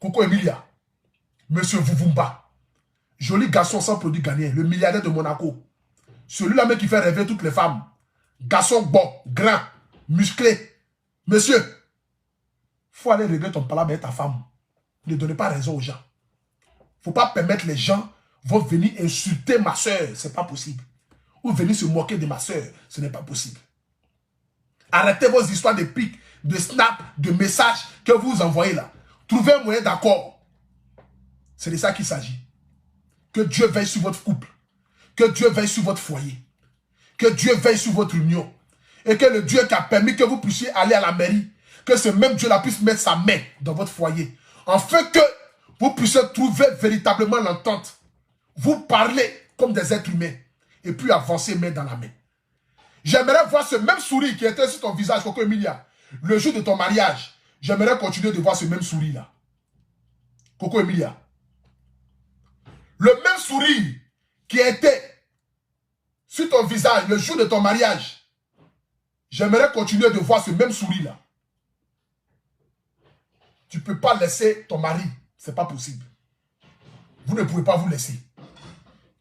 Coco Emilia, Monsieur Vuvumba, joli garçon sans produit gagné, le milliardaire de Monaco. Celui-là même qui fait rêver toutes les femmes. Garçon bon, grand, musclé. Monsieur, il faut aller régler ton palabre avec ta femme. Ne donnez pas raison aux gens. Il ne faut pas permettre les gens vont venir insulter ma soeur. Ce n'est pas possible. Ou venir se moquer de ma soeur. Ce n'est pas possible. Arrêtez vos histoires de pics, de snap, de messages que vous envoyez là. Trouvez un moyen d'accord. C'est de ça qu'il s'agit. Que Dieu veille sur votre couple. Que Dieu veille sur votre foyer. Que Dieu veille sur votre union. Et que le Dieu qui a permis que vous puissiez aller à la mairie, que ce même Dieu-là puisse mettre sa main dans votre foyer. Afin que vous puissiez trouver véritablement l'entente. Vous parlez comme des êtres humains. Et puis avancer main dans la main. J'aimerais voir ce même sourire qui était sur ton visage, Coco Emilia, le jour de ton mariage. J'aimerais continuer de voir ce même sourire-là. Coco Emilia. Le même sourire qui était sur ton visage le jour de ton mariage. J'aimerais continuer de voir ce même sourire-là. Tu ne peux pas laisser ton mari. Ce n'est pas possible. Vous ne pouvez pas vous laisser.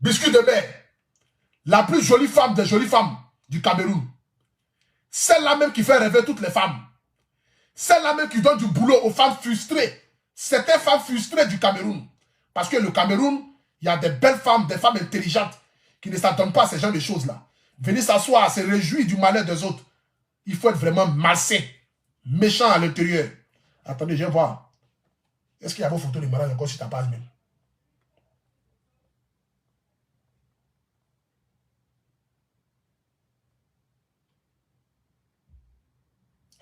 Biscuit de mer. La plus jolie femme des jolies femmes du Cameroun. Celle-là même qui fait rêver toutes les femmes. Celle-là même qui donne du boulot aux femmes frustrées. C'est une femme frustrée du Cameroun. Parce que le Cameroun, il y a des belles femmes, des femmes intelligentes qui ne s'attendent pas à ce genre de choses-là. Venir s'asseoir, se réjouir du malheur des autres. Il faut être vraiment malsain, méchant à l'intérieur. Attendez, je vais voir. Est-ce qu'il y a vos photos de mariage encore sur ta page même?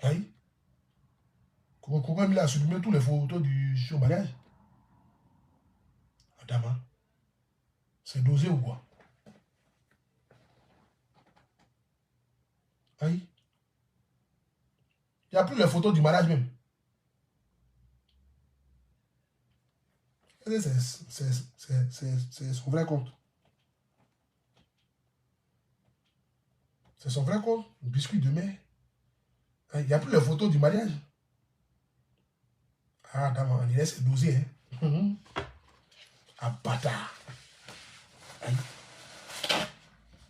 Aïe. Comment il a supprimé toutes les photos du show mariage? Madame, c'est dosé ou quoi? Aïe. Il n'y a plus les photos du mariage même. C'est son vrai compte. C'est son vrai compte. Un biscuit de mer. Il n'y a plus les photos du mariage. Ah, dame, on dirait c'est dosé. Hein? Ah, bâtard.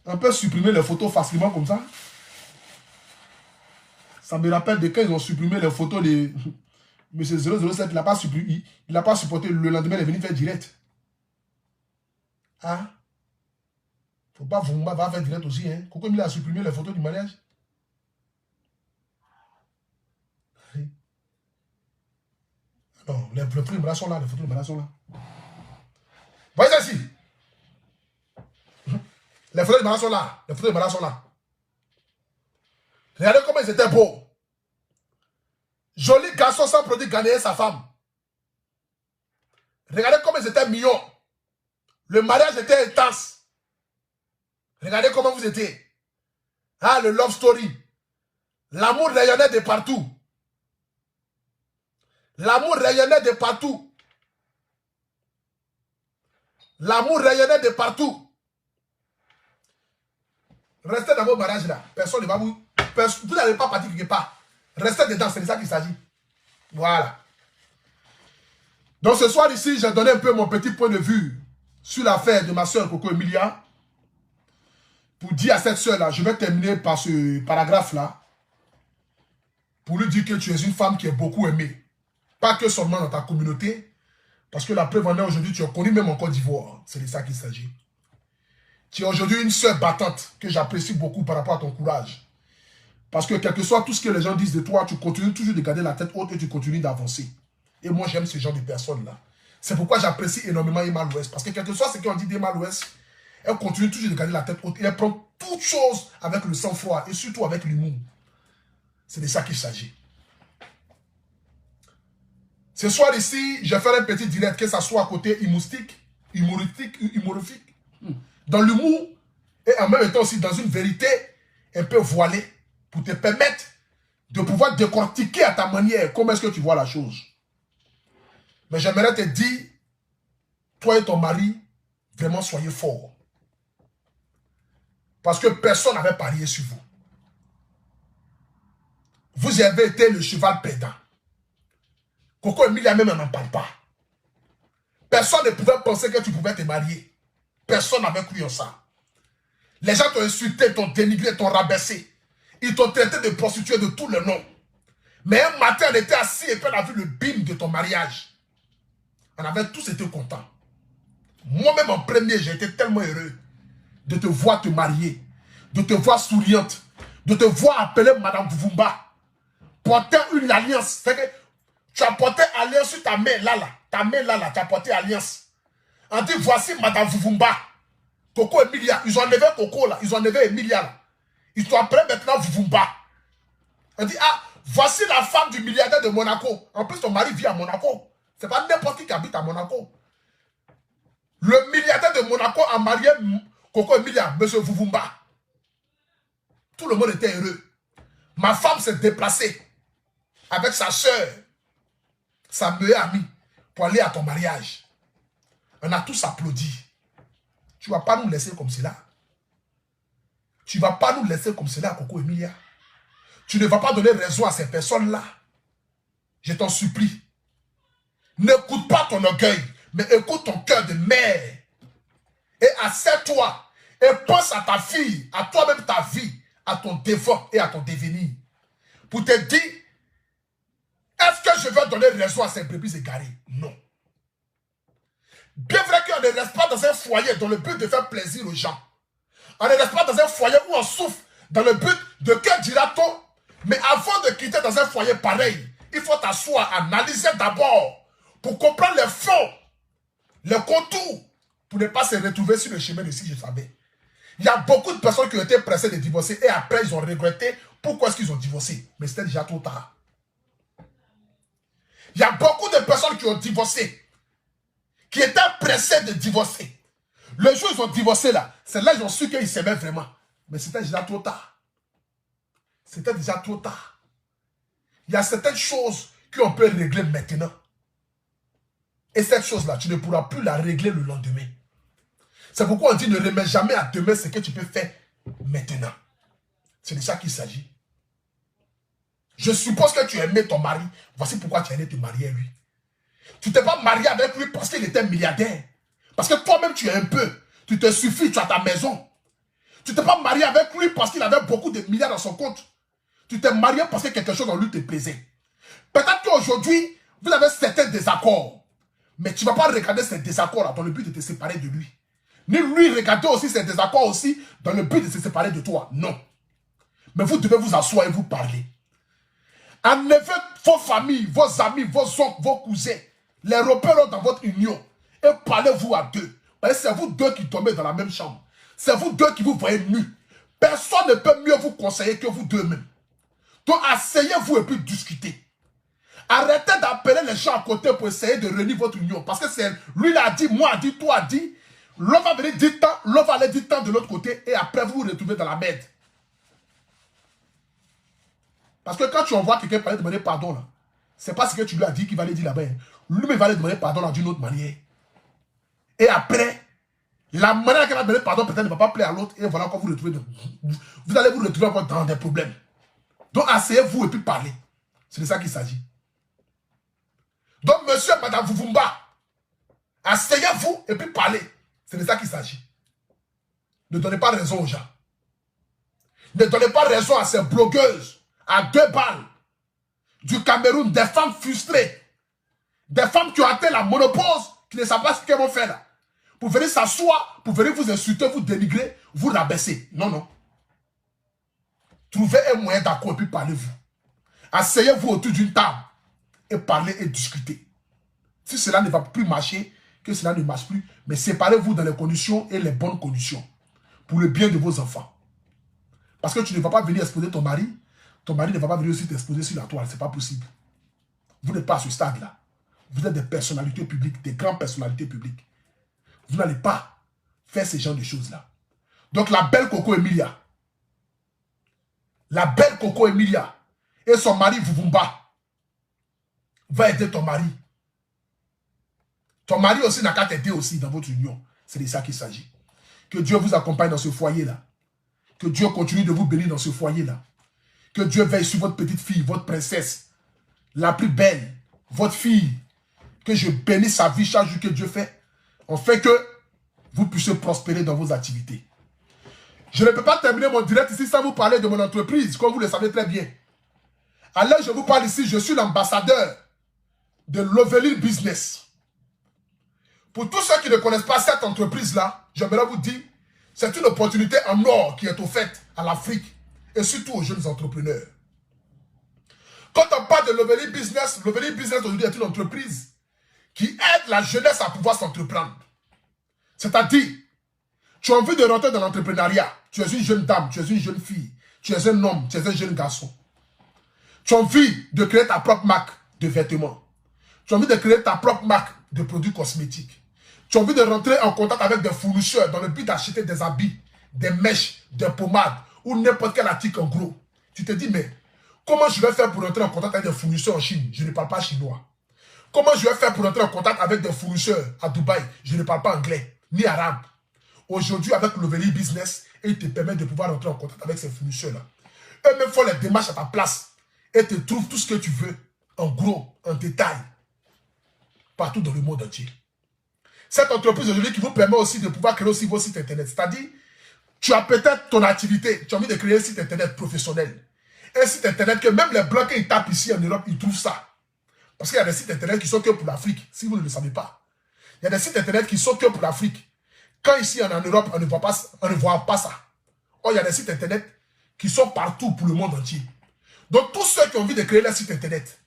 On peut supprimer les photos facilement comme ça. Ça me rappelle de quand ils ont supprimé les photos de M. 007. Il n'a pas supporté. Le lendemain, il est venu faire direct. Ah. Faut pas vous va faire direct aussi. Hein. Coco Emilia a supprimé les photos du mariage. Oui. Non, les photos du mariage sont là. Les photos du mariage sont là. Voyez ça ici. Les photos du mariage sont là. Les photos du mariage sont là. Regardez comment ils étaient beaux. Joli garçon sans produit gagner sa femme. Regardez comment ils étaient mignons. Le mariage était intense. Regardez comment vous étiez. Ah, le love story. L'amour rayonnait de partout. L'amour rayonnait de partout. L'amour rayonnait de partout. Restez dans vos mariages là. Personne ne va vous... Vous n'allez pas partir quelque part. Restez dedans, c'est de ça qu'il s'agit. Voilà. Donc ce soir ici, j'ai donné un peu mon petit point de vue sur l'affaire de ma soeur Coco Emilia. Pour dire à cette soeur là, je vais terminer par ce paragraphe là. Pour lui dire que tu es une femme qui est beaucoup aimée. Pas que seulement dans ta communauté. Parce que la preuve en est aujourd'hui, tu as connu même en Côte d'Ivoire. C'est de ça qu'il s'agit. Tu es aujourd'hui une soeur battante que j'apprécie beaucoup par rapport à ton courage. Parce que quel que soit tout ce que les gens disent de toi, tu continues toujours de garder la tête haute et tu continues d'avancer. Et moi, j'aime ce genre de personnes-là. C'est pourquoi j'apprécie énormément Emma Louest. Parce que quel que soit ce qu'on dit d'Emma Louest, elle continue toujours de garder la tête haute. Et elle prend toutes choses avec le sang-froid et surtout avec l'humour. C'est de ça qu'il s'agit. Ce soir ici, je vais faire un petit direct, que ça soit à côté humoristique, dans l'humour et en même temps aussi dans une vérité un peu voilée pour te permettre de pouvoir décortiquer à ta manière comment est-ce que tu vois la chose. Mais j'aimerais te dire, toi et ton mari, vraiment soyez forts. Parce que personne n'avait parié sur vous. Vous avez été le cheval perdant. Coco Emilia même n'en parle pas. Personne ne pouvait penser que tu pouvais te marier. Personne n'avait cru en ça. Les gens t'ont insulté, t'ont dénigré, t'ont rabaissé. Ils t'ont traité de prostituée de tous les noms. Mais un matin, on était assis et puis on a vu le bim de ton mariage. On avait tous été contents. Moi-même en premier, j'ai été tellement heureux de te voir te marier, de te voir souriante, de te voir appeler Madame Vuvumba, porter une alliance. C'est que tu as porté alliance sur ta main là, ta main là, tu as porté alliance. On dit, voici Madame Vuvumba, Coco Emilia. Ils ont enlevé Coco là, ils ont enlevé Emilia là. Ils sont après maintenant Vuvumba. On dit, ah, voici la femme du milliardaire de Monaco. En plus, ton mari vit à Monaco. C'est pas n'importe qui habite à Monaco. Le milliardaire de Monaco a marié Coco Emilia, M. Vuvumba. Tout le monde était heureux. Ma femme s'est déplacée avec sa soeur, sa meilleure amie, pour aller à ton mariage. On a tous applaudi. Tu ne vas pas nous laisser comme cela. Tu ne vas pas nous laisser comme cela, Coco Emilia. Tu ne vas pas donner raison à ces personnes-là. Je t'en supplie. N'écoute pas ton orgueil, mais écoute ton cœur de mère. Et assieds-toi et pense à ta fille, à toi-même ta vie, à ton dévot et à ton devenir. Pour te dire, est-ce que je vais donner raison à ces brebis égarées? Non. Bien vrai qu'on ne reste pas dans un foyer dans le but de faire plaisir aux gens. On ne reste pas dans un foyer où on souffre dans le but de que dira-t-on. Mais avant de quitter dans un foyer pareil, il faut t'asseoir, analyser d'abord pour comprendre les fonds, les contours, pour ne pas se retrouver sur le chemin de si je savais. Il y a beaucoup de personnes qui ont été pressées de divorcer et après ils ont regretté pourquoi est-ce qu'ils ont divorcé. Mais c'était déjà trop tard. Il y a beaucoup de personnes qui ont divorcé, qui étaient pressées de divorcer. Le jour où ils ont divorcé là, c'est là qu'ils ont su qu'ils s'aimaient vraiment. Mais c'était déjà trop tard. C'était déjà trop tard. Il y a certaines choses qu'on peut régler maintenant. Et cette chose-là, tu ne pourras plus la régler le lendemain. C'est pourquoi on dit ne remets jamais à demain ce que tu peux faire maintenant. C'est de ça qu'il s'agit. Je suppose que tu aimais ton mari. Voici pourquoi tu allais te marier à lui. Tu ne t'es pas marié avec lui parce qu'il était milliardaire. Parce que toi-même tu es un peu. Tu te suffis, tu as ta maison. Tu ne t'es pas marié avec lui parce qu'il avait beaucoup de milliards dans son compte. Tu t'es marié parce que quelque chose en lui te plaisait. Peut-être qu'aujourd'hui, vous avez certains désaccords. Mais tu ne vas pas regarder ces désaccords-là dans le but de te séparer de lui. Ni lui regarder aussi ces désaccords aussi dans le but de se séparer de toi. Non. Mais vous devez vous asseoir et vous parler. Enlevez vos familles, vos amis, vos oncles, vos cousins. Les repères dans votre union. Et parlez-vous à deux. C'est vous deux qui tombez dans la même chambre. C'est vous deux qui vous voyez nus. Personne ne peut mieux vous conseiller que vous deux-mêmes. Donc asseyez-vous et puis discutez. Arrêtez d'appeler les gens à côté pour essayer de réunir votre union. Parce que c'est lui l'a dit, moi a dit, toi a dit. L'homme va venir dire tant, l'homme va aller dire tant de l'autre côté. Et après vous vous retrouvez dans la merde. Parce que quand tu envoies quelqu'un pour aller demander pardon là, c'est pas ce que tu lui as dit qu'il va aller dire là-bas. Lui il va aller demander pardon là d'une autre manière. Et après, la manière qu'elle va demander pardon peut-être ne va pas plaire à l'autre. Et voilà quand vous retrouvez. Vous allez vous retrouver encore dans des problèmes. Donc asseyez-vous et puis parlez. C'est de ça qu'il s'agit. Donc monsieur et madame Vuvumba, asseyez-vous et puis parlez. C'est de ça qu'il s'agit. Ne donnez pas raison aux gens. Ne donnez pas raison à ces blogueuses à 2 balles du Cameroun, des femmes frustrées, des femmes qui ont atteint la monopause, qui ne savent pas ce qu'elles vont faire là. Pour venir s'asseoir, pour venir vous insulter, vous dénigrer, vous rabaisser. Non, non. Trouvez un moyen d'accord et puis parlez-vous. Asseyez-vous autour d'une table et parlez et discutez. Si cela ne va plus marcher, que cela ne marche plus, mais séparez-vous dans les conditions et les bonnes conditions pour le bien de vos enfants. Parce que tu ne vas pas venir exposer ton mari ne va pas venir aussi t'exposer sur la toile, c'est pas possible. Vous n'êtes pas à ce stade-là. Vous êtes des personnalités publiques, des grandes personnalités publiques. Vous n'allez pas faire ce genre de choses-là. Donc la belle Coco Emilia et son mari Vuvumba va aider ton mari. Ton mari aussi n'a qu'à t'aider aussi dans votre union. C'est de ça qu'il s'agit. Que Dieu vous accompagne dans ce foyer-là. Que Dieu continue de vous bénir dans ce foyer-là. Que Dieu veille sur votre petite fille, votre princesse, la plus belle, votre fille. Que je bénisse sa vie chaque jour que Dieu fait. En fait que vous puissiez prospérer dans vos activités. Je ne peux pas terminer mon direct ici sans vous parler de mon entreprise, comme vous le savez très bien. Alors je vous parle ici, je suis l'ambassadeur de Lovelil Business. Pour tous ceux qui ne connaissent pas cette entreprise-là, j'aimerais vous dire, c'est une opportunité en or qui est offerte à l'Afrique et surtout aux jeunes entrepreneurs. Quand on parle de Lovelil Business aujourd'hui est une entreprise qui aide la jeunesse à pouvoir s'entreprendre. C'est-à-dire, tu as envie de rentrer dans l'entrepreneuriat, tu es une jeune dame, tu es une jeune fille, tu es un homme, tu es un jeune garçon. Tu as envie de créer ta propre marque de vêtements. Tu as envie de créer ta propre marque de produits cosmétiques. Tu as envie de rentrer en contact avec des fournisseurs dans le but d'acheter des habits, des mèches, des pommades ou n'importe quel article en gros. Tu te dis, mais comment je vais faire pour rentrer en contact avec des fournisseurs en Chine? Je ne parle pas chinois. Comment je vais faire pour rentrer en contact avec des fournisseurs à Dubaï? Je ne parle pas anglais, ni arabe. Aujourd'hui, avec Lovelil Business, il te permet de pouvoir rentrer en contact avec ces fournisseurs-là. Eux-mêmes font les démarches à ta place et te trouvent tout ce que tu veux, en gros, en détail, partout dans le monde entier. Cette entreprise aujourd'hui qui vous permet aussi de pouvoir créer aussi vos sites internet. C'est-à-dire, tu as peut-être ton activité, tu as envie de créer un site internet professionnel. Un site internet que même les blocs ils tapent ici en Europe, ils trouvent ça. Parce qu'il y a des sites internet qui sont que pour l'Afrique, si vous ne le savez pas. Il y a des sites internet qui sont que pour l'Afrique. Quand ici en Europe, on ne voit pas ça. Or, il y a des sites internet qui sont partout pour le monde entier. Donc, tous ceux qui ont envie de créer leur site internet,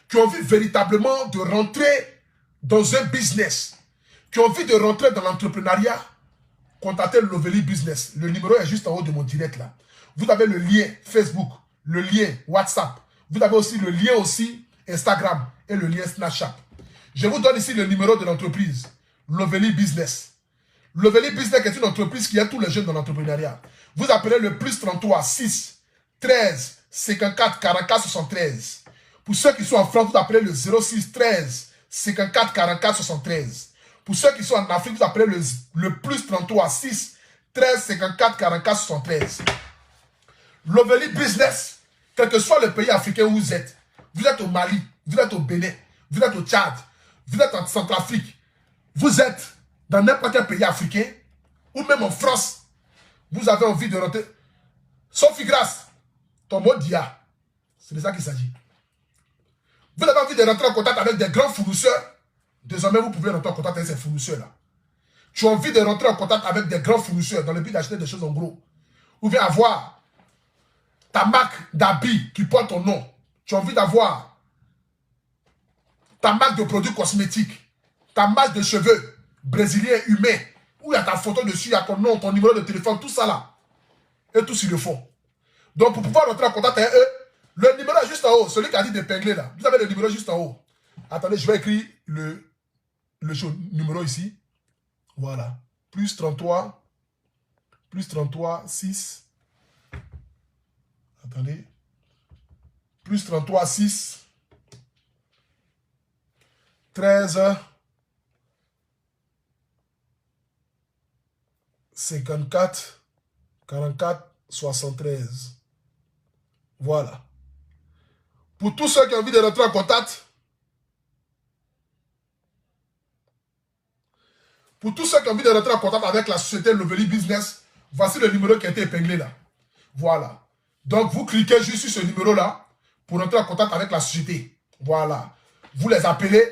qui ont envie véritablement de rentrer dans un business, qui ont envie de rentrer dans l'entrepreneuriat, contactez Lovelil Business. Le numéro est juste en haut de mon direct là. Vous avez le lien Facebook, le lien WhatsApp. Vous avez aussi le lien aussi Instagram et le lien Snapchat. Je vous donne ici le numéro de l'entreprise. Lovelil Business. Lovelil Business est une entreprise qui aide tous les jeunes dans l'entrepreneuriat. Vous appelez le plus 33 6 13 54 44 73. Pour ceux qui sont en France, vous appelez le 06 13 54 44 73. Pour ceux qui sont en Afrique, vous appelez le plus 33 6 13 54 44 73. Lovelil Business, quel que soit le pays africain où vous êtes au Mali, vous êtes au Bénin, vous êtes au Tchad, vous êtes en Centrafrique, vous êtes dans n'importe quel pays africain, ou même en France, vous avez envie de rentrer. Sophie Grasse, ton mot dia, C'est de ça qu'il s'agit. Vous avez envie de rentrer en contact avec des grands fournisseurs. Désormais, vous pouvez rentrer en contact avec ces fournisseurs-là. Tu as envie de rentrer en contact avec des grands fournisseurs dans le but d'acheter des choses en gros. Ou bien avoir ta marque d'habits qui porte ton nom. Tu as envie d'avoir ta marque de produits cosmétiques, ta marque de cheveux brésiliens humains, où il y a ta photo dessus, il y a ton nom, ton numéro de téléphone, tout ça là. Et tout sur le fond. Donc pour pouvoir rentrer en contact avec eux, le numéro est juste en haut, celui qui a dit d'épingler là. Vous avez le numéro juste en haut. Attendez, je vais écrire le numéro ici. Voilà. Plus 33, 6. Attendez. Plus 33, 6. 13. 54. 44. 73. Voilà. Pour tous ceux qui ont envie de rentrer en contact, avec la société Lovely Business, voici le numéro qui a été épinglé là. Voilà. Donc, vous cliquez juste sur ce numéro-là pour rentrer en contact avec la société. Voilà. Vous les appelez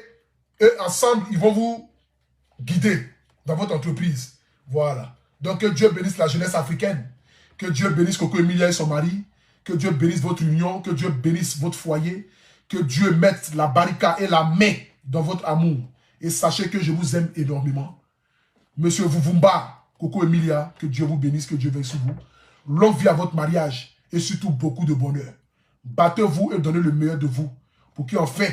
et ensemble, ils vont vous guider dans votre entreprise. Voilà. Donc, que Dieu bénisse la jeunesse africaine. Que Dieu bénisse Coco Emilia et son mari. Que Dieu bénisse votre union. Que Dieu bénisse votre foyer. Que Dieu mette la barricade et la main dans votre amour. Et sachez que je vous aime énormément. Monsieur Vuvumba, Coco Emilia, que Dieu vous bénisse, que Dieu veille sur vous. Longue vie à votre mariage et surtout beaucoup de bonheur. Battez-vous et donnez le meilleur de vous pour qu'enfin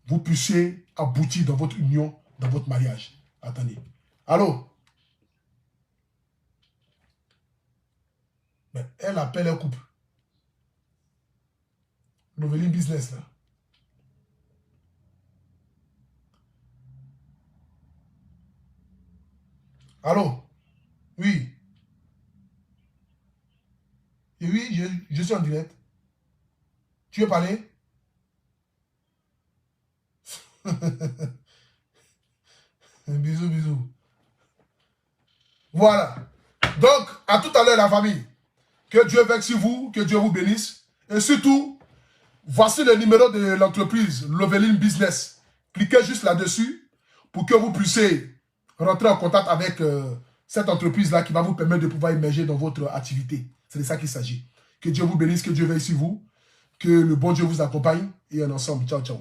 vous puissiez aboutir dans votre union, dans votre mariage. Attendez. Allô? Mais elle appelle un couple. Lovely Business là. Allô? Oui. Et oui, je suis en direct. Tu veux parler? Bisous, bisous. Voilà. Donc, à tout à l'heure, la famille. Que Dieu veille sur vous, que Dieu vous bénisse. Et surtout, voici le numéro de l'entreprise Lovely Business. Cliquez juste là-dessus pour que vous puissiez rentrer en contact avec cette entreprise-là qui va vous permettre de pouvoir émerger dans votre activité. C'est de ça qu'il s'agit. Que Dieu vous bénisse, que Dieu veille sur vous, que le bon Dieu vous accompagne et en ensemble. Ciao, ciao.